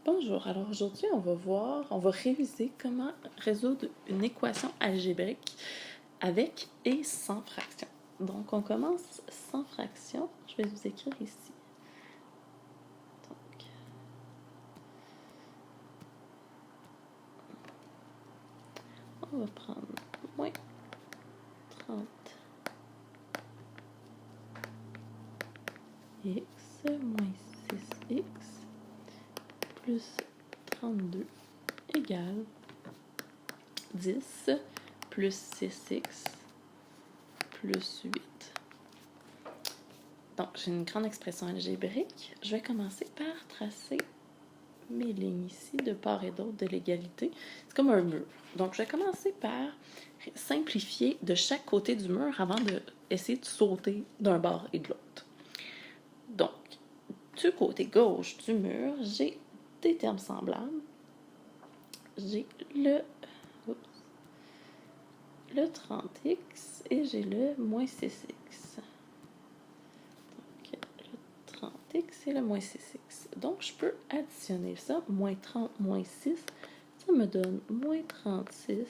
Bonjour, alors aujourd'hui on va réviser comment résoudre une équation algébrique avec et sans fraction. Donc on commence sans fraction, je vais vous écrire ici. Donc, on va prendre moins 30 x moins 6x plus 32 égale 10 plus 6x plus 8. Donc, j'ai une grande expression algébrique. Je vais commencer par tracer mes lignes ici de part et d'autre de l'égalité. C'est comme un mur. Donc, je vais commencer par simplifier de chaque côté du mur avant d'essayer de sauter d'un bord et de l'autre. Donc, du côté gauche du mur, j'ai des termes semblables. J'ai le 30x et j'ai le moins 6x. Donc, le 30x et le moins 6x. Donc, je peux additionner ça. Moins 30, moins 6, ça me donne moins 36x.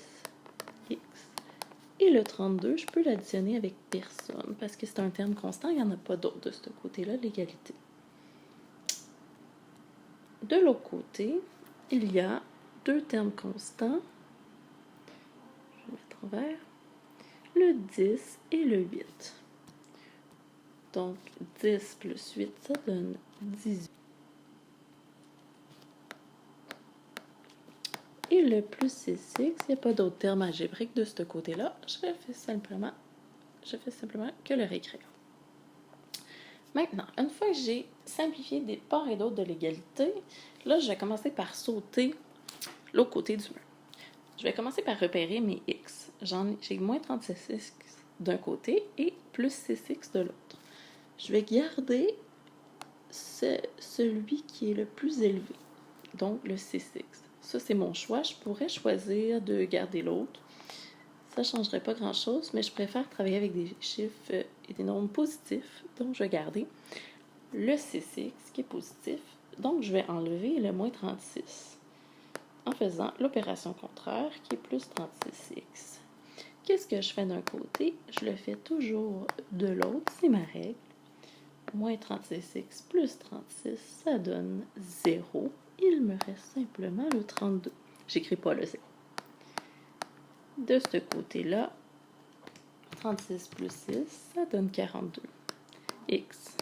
Et le 32, je peux l'additionner avec personne parce que c'est un terme constant, il n'y en a pas d'autre de ce côté-là, l'égalité. De l'autre côté, il y a deux termes constants. Je vais mettre en vert. Le 10 et le 8. Donc, 10 plus 8, ça donne 18. Et le plus 6x, il n'y a pas d'autre terme algébrique de ce côté-là. Je fais simplement que le réécrire. Maintenant, une fois que j'ai simplifié des parts et d'autres de l'égalité, là, je vais commencer par sauter l'autre côté du mur. Je vais commencer par repérer mes x. J'ai moins 36x d'un côté et plus 6x de l'autre. Je vais garder celui qui est le plus élevé, donc le 6x. Ça, c'est mon choix. Je pourrais choisir de garder l'autre. Ça ne changerait pas grand-chose, mais je préfère travailler avec des chiffres et des nombres positifs. Donc, je vais garder le 6x qui est positif. Donc, je vais enlever le moins 36 en faisant l'opération contraire qui est plus 36x. Qu'est-ce que je fais d'un côté? Je le fais toujours de l'autre. C'est ma règle. Moins 36x plus 36, ça donne 0. Il me reste simplement le 32. J'écris pas le 0. De ce côté-là, 36 plus 6, ça donne 42. X.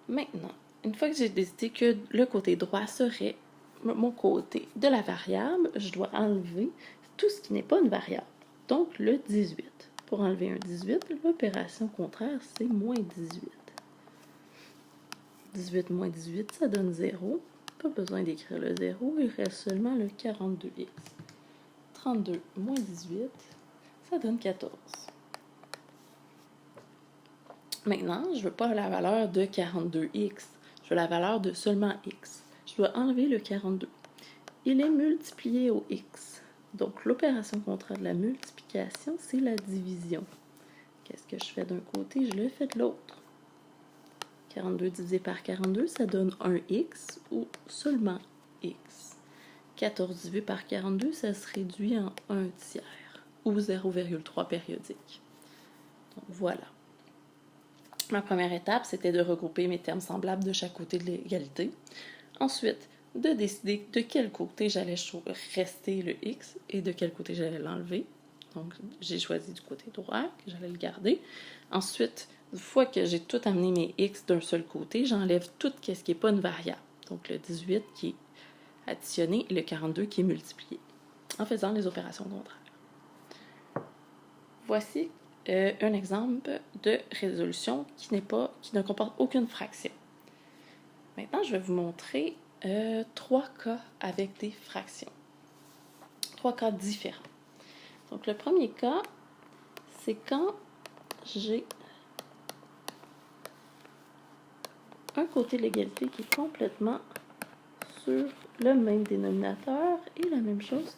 Maintenant, une fois que j'ai décidé que le côté droit serait mon côté de la variable, je dois enlever tout ce qui n'est pas une variable. Donc, le 18. Pour enlever un 18, l'opération contraire, c'est moins 18. 18 moins 18, ça donne 0. Pas besoin d'écrire le 0, il reste seulement le 42x. 32 moins 18, ça donne 14. Maintenant, je ne veux pas la valeur de 42x, je veux la valeur de seulement x. Je dois enlever le 42. Il est multiplié au x. Donc, l'opération contraire de la multiplication, c'est la division. Qu'est-ce que je fais d'un côté? Je le fais de l'autre. 42 divisé par 42, ça donne 1x ou seulement x. 14 divisé par 42, ça se réduit en 1 tiers ou 0,3 périodique. Donc voilà. Ma première étape, c'était de regrouper mes termes semblables de chaque côté de l'égalité. Ensuite, de décider de quel côté j'allais rester le x et de quel côté j'allais l'enlever. Donc, j'ai choisi du côté droit, que j'allais le garder. Ensuite, une fois que j'ai tout amené mes x d'un seul côté, j'enlève tout ce qui n'est pas une variable. Donc, le 18 qui est additionné et le 42 qui est multiplié, en faisant les opérations contraires. Voici un exemple de résolution qui ne comporte aucune fraction. Maintenant, je vais vous montrer 3 cas avec des fractions. 3 cas différents. Donc, le premier cas, c'est quand j'ai un côté de l'égalité qui est complètement sur le même dénominateur et la même chose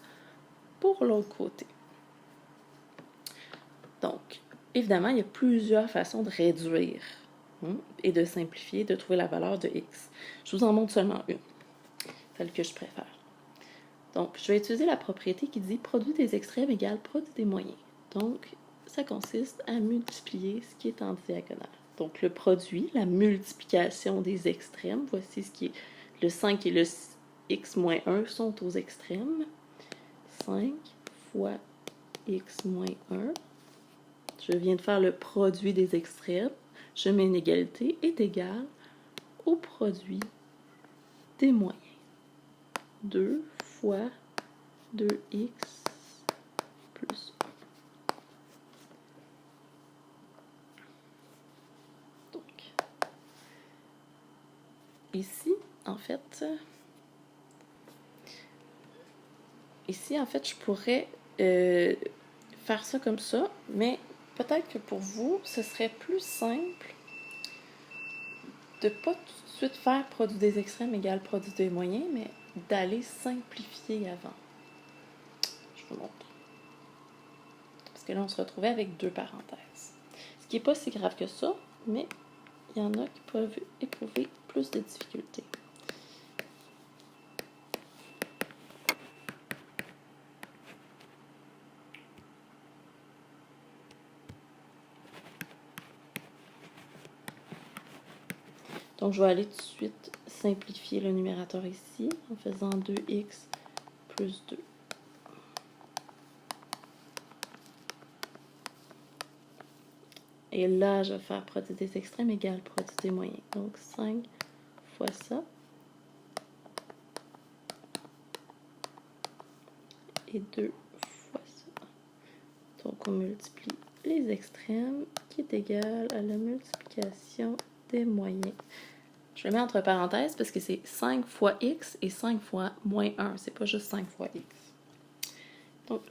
pour l'autre côté. Donc, évidemment, il y a plusieurs façons de réduire et de simplifier, de trouver la valeur de x. Je vous en montre seulement une, celle que je préfère. Donc, je vais utiliser la propriété qui dit produit des extrêmes égale produit des moyens. Donc, ça consiste à multiplier ce qui est en diagonale. Donc, le produit, la multiplication des extrêmes, voici ce qui est le 5 et le x moins 1 sont aux extrêmes. 5 fois x moins 1. Je viens de faire le produit des extrêmes. Je mets une égalité est égal au produit des moyens. 2 fois 2x plus 1. Donc, ici, en fait, je pourrais faire ça comme ça, mais peut-être que pour vous, ce serait plus simple de ne pas tout de suite faire produit des extrêmes égale produit des moyens, mais d'aller simplifier avant. Je vous montre. Parce que là, on se retrouvait avec 2 parenthèses. Ce qui n'est pas si grave que ça, mais il y en a qui peuvent éprouver plus de difficultés. Donc, je vais aller tout de suite simplifier le numérateur ici en faisant 2x plus 2. Et là, je vais faire produit des extrêmes égale produit des moyens. Donc, 5 fois ça. Et 2 fois ça. Donc, on multiplie les extrêmes qui est égal à la multiplication des moyens. Je le mets entre parenthèses parce que c'est 5 fois x et 5 fois moins 1. C'est pas juste 5 fois x. Donc,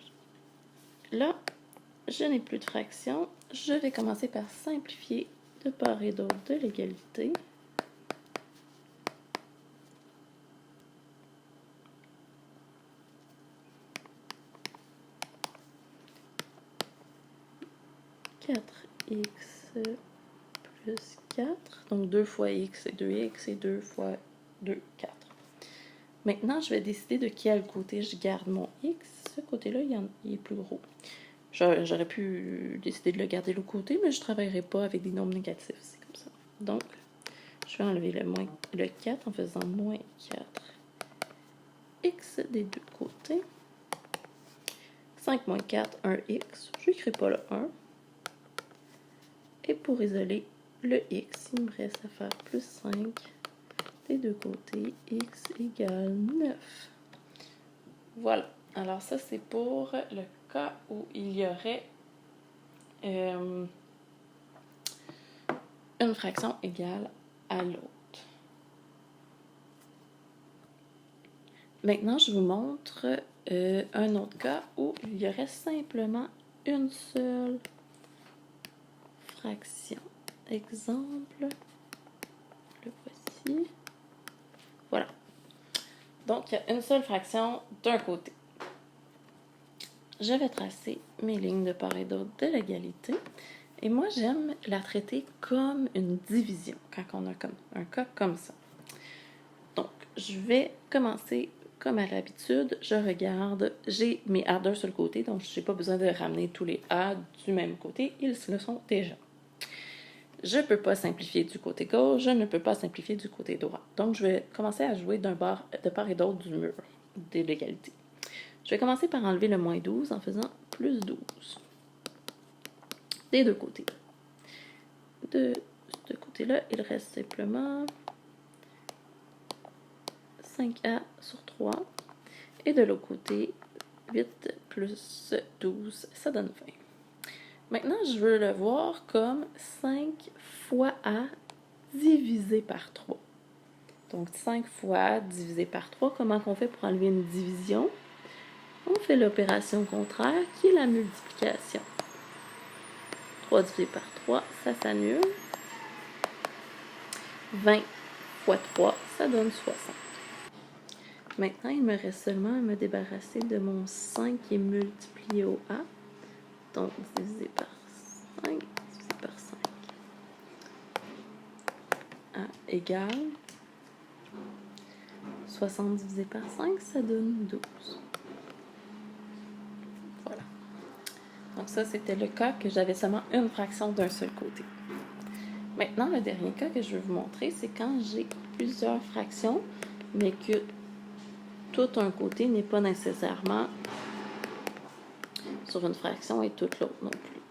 là, je n'ai plus de fraction. Je vais commencer par simplifier de part et d'autre de l'égalité. X plus 4. Donc 2 fois x et 2x et 2 fois 2, 4. Maintenant, je vais décider de quel côté je garde mon x. Ce côté-là, il est plus gros. J'aurais pu décider de le garder de l'autre côté, mais je ne travaillerai pas avec des nombres négatifs. C'est comme ça. Donc, je vais enlever le 4 en faisant moins 4 x des deux côtés. 5 moins 4, 1x. Je n'écris pas le 1. Et pour isoler le x, il me reste à faire plus 5 des deux côtés, x égale 9. Voilà. Alors ça, c'est pour le cas où il y aurait une fraction égale à l'autre. Maintenant, je vous montre un autre cas où il y aurait simplement une seule fraction. Exemple, le voici. Voilà. Donc, il y a une seule fraction d'un côté. Je vais tracer mes lignes de part et d'autre de l'égalité. Et moi, j'aime la traiter comme une division, quand on a un cas comme ça. Donc, je vais commencer comme à l'habitude. Je regarde, j'ai mes A d'un seul côté, donc je n'ai pas besoin de ramener tous les A du même côté. Ils le sont déjà. Je ne peux pas simplifier du côté gauche, je ne peux pas simplifier du côté droit. Donc, je vais commencer à jouer de part et d'autre du mur de l'égalité. Je vais commencer par enlever le moins 12 en faisant plus 12. Des deux côtés. De ce côté-là, il reste simplement 5A sur 3. Et de l'autre côté, 8 plus 12, ça donne 20. Maintenant, je veux le voir comme 5 fois A divisé par 3. Donc, 5 fois A divisé par 3, comment on fait pour enlever une division? On fait l'opération contraire, qui est la multiplication. 3 divisé par 3, ça s'annule. 20 fois 3, ça donne 60. Maintenant, il me reste seulement à me débarrasser de mon 5 qui est multiplié au A. Donc, divisé par 5, divisé par 5. égale 60 divisé par 5, ça donne 12. Voilà. Donc ça, c'était le cas que j'avais seulement une fraction d'un seul côté. Maintenant, le dernier cas que je vais vous montrer, c'est quand j'ai plusieurs fractions, mais que tout un côté n'est pas nécessairement sur une fraction et toute l'autre non plus.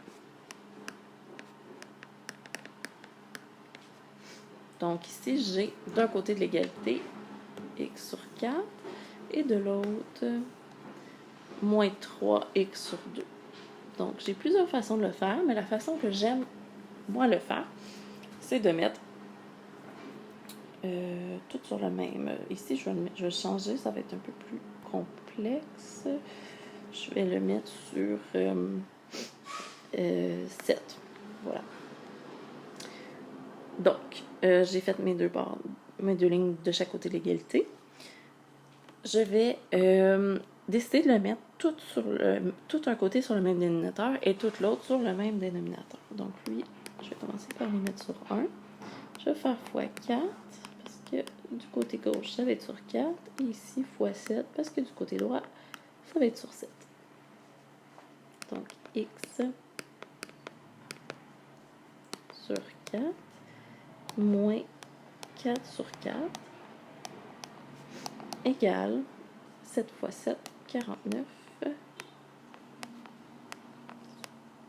Donc ici, j'ai d'un côté de l'égalité x sur 4 et de l'autre moins 3x sur 2. Donc j'ai plusieurs façons de le faire, mais la façon que j'aime, moi, le faire, c'est de mettre tout sur le même. Ici, je vais changer, ça va être un peu plus complexe. Je vais le mettre sur 7. Voilà. Donc, j'ai fait mes deux lignes de chaque côté de l'égalité. Je vais décider de le mettre tout un côté sur le même dénominateur et tout l'autre sur le même dénominateur. Donc, lui, je vais commencer par les mettre sur 1. Je vais faire x 4 parce que du côté gauche, ça va être sur 4. Et ici, x 7 parce que du côté droit, ça va être sur 7. Donc, x sur 4 moins 4 sur 4 égale 7 fois 7, 49.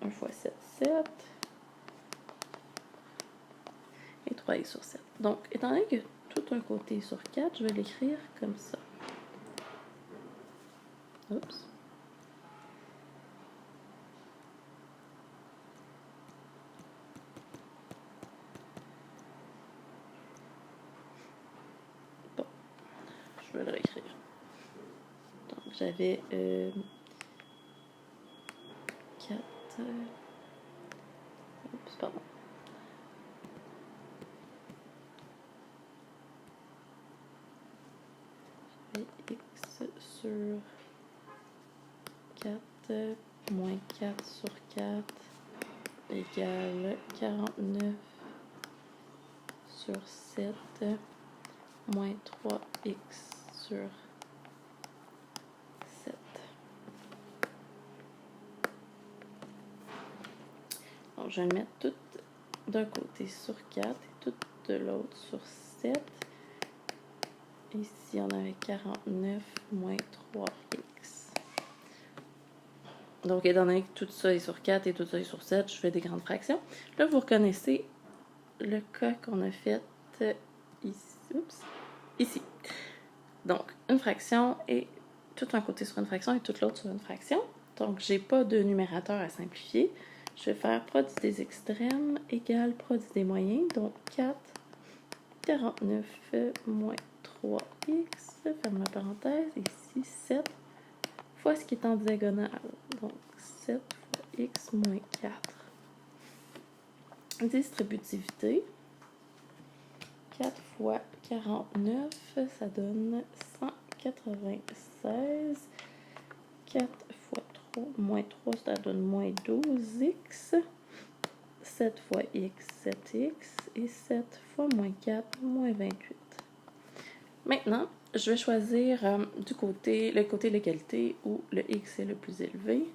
1 fois 7, 7. Et 3x sur 7. Donc, étant donné que tout un côté est sur 4, je vais l'écrire comme ça. Oups. Bon, je vais le réécrire. Donc, j'avais 4... Oups, pardon. X sur 4 moins 4 sur 4 égale 49 sur 7 moins 3x sur 7. Donc, je vais le mettre tout d'un côté sur 4 et tout de l'autre sur 7. Ici, on avait 49 moins 3x. Donc, étant donné que tout ça est sur 4 et tout ça est sur 7, je fais des grandes fractions. Là, vous reconnaissez le cas qu'on a fait ici. Oups, ici. Donc, une fraction et tout un côté sur une fraction et tout l'autre sur une fraction. Donc, j'ai pas de numérateur à simplifier. Je vais faire produit des extrêmes égale produit des moyens. Donc, 4, 49 moins 3x, ferme la parenthèse, ici 7 fois ce qui est en diagonale. Donc 7 fois x moins 4. Distributivité. 4 fois 49, ça donne 196. 4 fois 3, moins 3, ça donne moins 12x. 7 fois x, 7x. Et 7 fois moins 4, moins 28. Maintenant, je vais choisir le côté de l'égalité où le x est le plus élevé.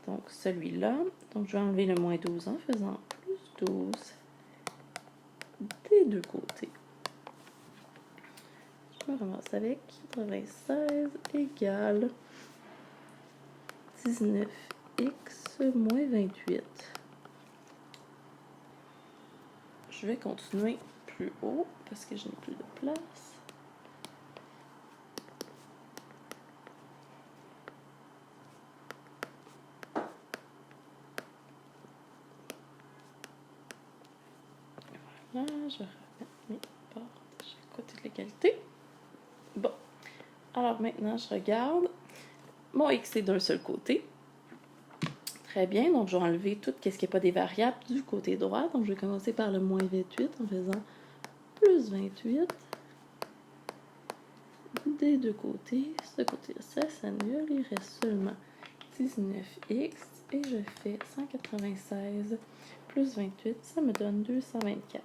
Donc, celui-là. Donc, je vais enlever le moins 12 en faisant plus 12 des deux côtés. Je me ramasse avec 96 égale 19x moins 28. Je vais continuer plus haut parce que je n'ai plus de place. Là, je vais remettre mes bords de chaque côté de l'égalité. Bon. Alors maintenant, je regarde. Mon x est d'un seul côté. Très bien. Donc, je vais enlever tout ce qui n'est pas des variables du côté droit. Donc, je vais commencer par le moins 28 en faisant plus 28. Des deux côtés. Ce côté-là, ça s'annule. Il reste seulement 19x. Et je fais 196 plus 28. Ça me donne 224.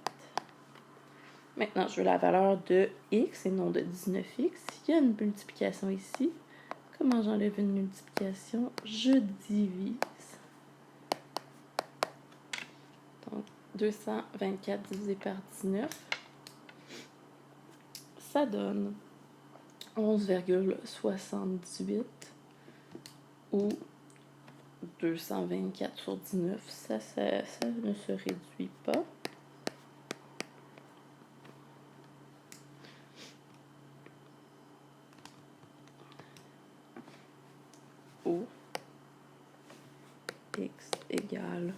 Maintenant, je veux la valeur de x et non de 19x. Il y a une multiplication ici. Comment j'enlève une multiplication? Je divise. Donc, 224 divisé par 19. Ça donne 11,78 ou 224 sur 19. Ça ne se réduit pas. Ou x égale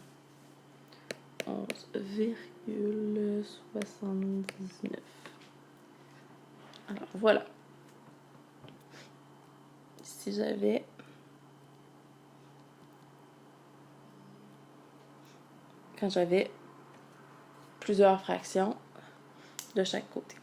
11,79. Alors voilà. Si j'avais quand j'avais plusieurs fractions de chaque côté.